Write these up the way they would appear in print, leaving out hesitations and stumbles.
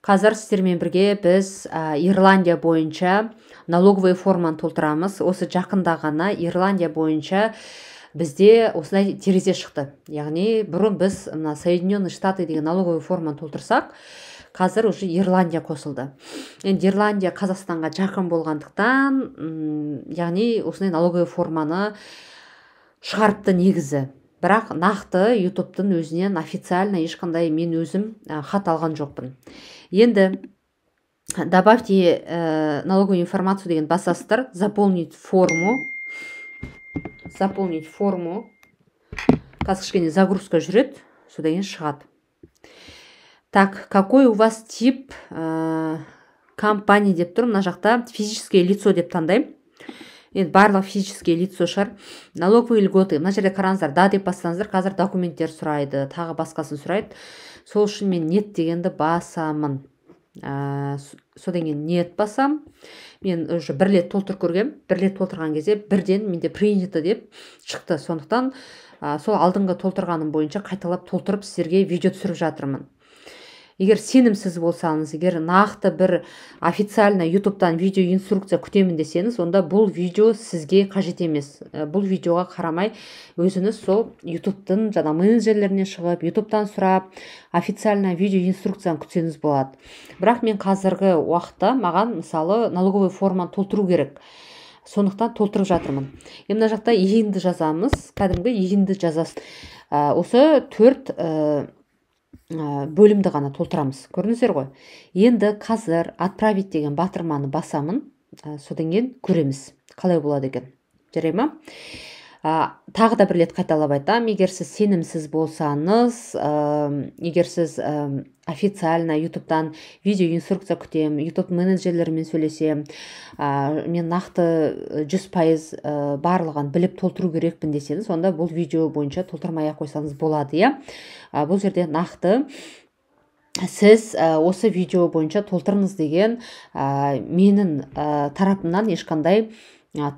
Қазір сіздермен бірге біз Ирландия бойынша налоговый форманы толтырамыз. Осы жақында ғана Ирландия бойынша бізде осындай терезе шықты. Яғни бұрын біз Соединенные Штаты деген налоговый форманы толтырсақ, қазір уже Ирландия қосылды. Енді Ирландия Қазақстанға жақын болғандықтан, яғни осындай налоговый форманы шығарыпты негізі. Бірақ нақты ютубтың өзінен официально ешқандай мен өзім хат алған жоқпын. Енді добавьте налоговую информацию деген басасыздар, заполнить форму. Қазір кішкене загрузка жүреді, содан кейін шығады. Так, какой у вас тип компания деп тұр, мына жақта физическое лицо деп таңдаймын. Енді барлық физическое лицо шығар. Налоговые льготы, мына жерде қараңыздар, да деп бассаңыздар, қазір документтер сұрайды, тағы басқасын сұрайды. Сол үшін мен нет дегенді басамын. Содан кейін нет басам. Мен уже бір рет толтырып көргем. Бір рет толтырған кезде бірден менде принято деп шықты. Сондықтан сол алдыңғы толтырғаным бойынша қайталап толтырып сіздерге видео түсіріп жатырмын. Егер сенімсіз болсаңыз, егер нақты бір официально ютубтан видео инструкция күтемін десеңіз, онда бұл видео сізге қажет емес. Бұл видеоға қарамай өзіңіз сол ютубтың жаңа менеджерлеріне шығып, ютубтан сұрап, официально видео инструкцияны күтсеңіз болады. Бірақ мен қазіргі уақытта маған мысалы налоговый форманы толтыру керек. Сондықтан толтырып жатырмын. Мына жақта егінді жазамыз, кәдімгі егінді жазасыз. Осы 4 бөлімді ғана толтырамыз. Көрдіңіздер ғой. Енді қазір отправить деген батырманы басамын. Содан кейін көреміз, қалай болады екен. Жарай ма? Тағы да бір рет қайталап айтам, егер сіз сенімсіз болсаңыз, егер сіз официально ютубтан видео инструкция күтем, ютуб менеджерлерімен сөйлесем, мен нақты 100% барлығын біліп толтыру керекпін десеңіз, онда бұл видео бойынша толтырмай қойсаңыз болады, иә. Бұл жерде нақты сіз осы видео бойынша толтырыңыз деген менің тарапымнан ешқандай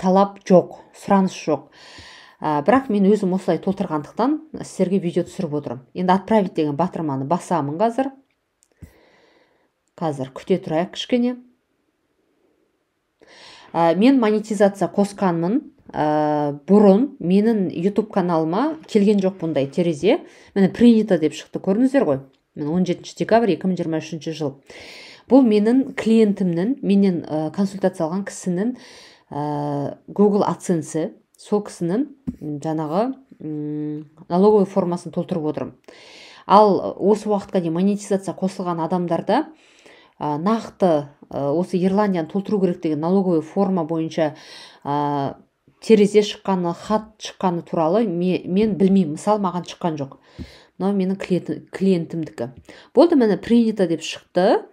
талап жоқ, сұраныс жоқ. Бірақ мен өзім осылай толтырғандықтан сіздерге видео түсіріп отырмын. Енді отправить деген батырманы басамын қазір. Қазір күте тұрайық кішкене. Мен монетизация қосқанмын. Бұрын менің YouTube каналыма келген жоқ бұндай терезе. Мені принято деп шықты, көрдіңіздер ғой. Мен 17 декабрь 2023 жыл. Бұл менің клиентімнің, менен консультация алған кісінің Google AdSense, сол кісінің жаңағы налоговый формасын толтырып отырмын. Ал осы уақытқа дейін монетизация қосылған адамдарда нақты осы Ирландияны толтыру керек деген налоговый форма бойынша терезе шыққаны, хат шыққаны туралы мен білмеймін. Мысал маған шыққан жоқ. Мынау менің клиентімдікі. Болды, мені принято деп шықты.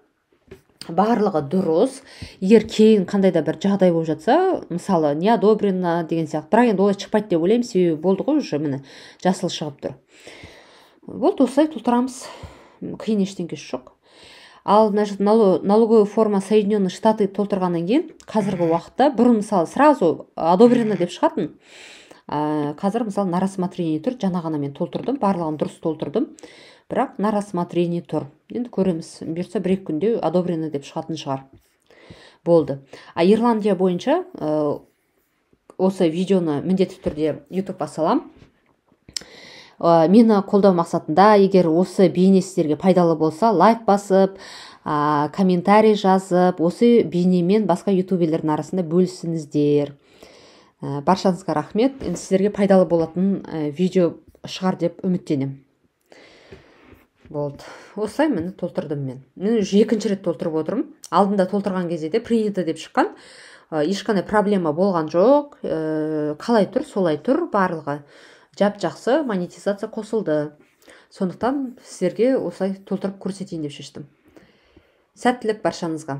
Барлығы дұрыс. Егер кейін қандай да бір жағдай болып жатса, мысалы не одобрено деген сияқты, бірақ енді олай шықпайды деп ойлаймын, себебі болды ғой, уже міне жасыл шығып тұр. Болды, осылай толтырамыз. Қиын ештеңкесі жоқ. Ал налоговый форма Соединенные Штаты толтырғаннан кейін қазіргі уақытта бұрын мысалы сразу одобрено деп шығатын. Қазір мысалы на рассмотрение тұр. Жаңа ғана мен толтырдым, барлығын дұрыс толтырдым. Бірақ на рассмотрение тұр. Енді көреміз. Бұйыртса 1-2 күнде одобрено деп шығатын шығар. Болды. Ирландия бойынша осы видеоны міндетті түрде YouTube-ға салам. Мені қолдау мақсатында, егер осы бейне сіздерге пайдалы болса, лайк басып, комментарий жазып, осы бейнемен басқа ютуберлердің арасында бөлісіңіздер. Баршаңызға рахмет. Енді сіздерге пайдалы болатын видео шығар деп үміттенемін. Болды. Осылай мені толтырдым мен. Мен уже 2-ші рет толтырып отырмын. Алдында толтырған кезде де принято деп шыққан. Ешқандай проблема болған жоқ. Қалай тұр, солай тұр барлығы. Жап-жақсы монетизация қосылды. Сондықтан сіздерге осылай толтырып көрсетейін деп шештім. Сәттілік баршаңызға.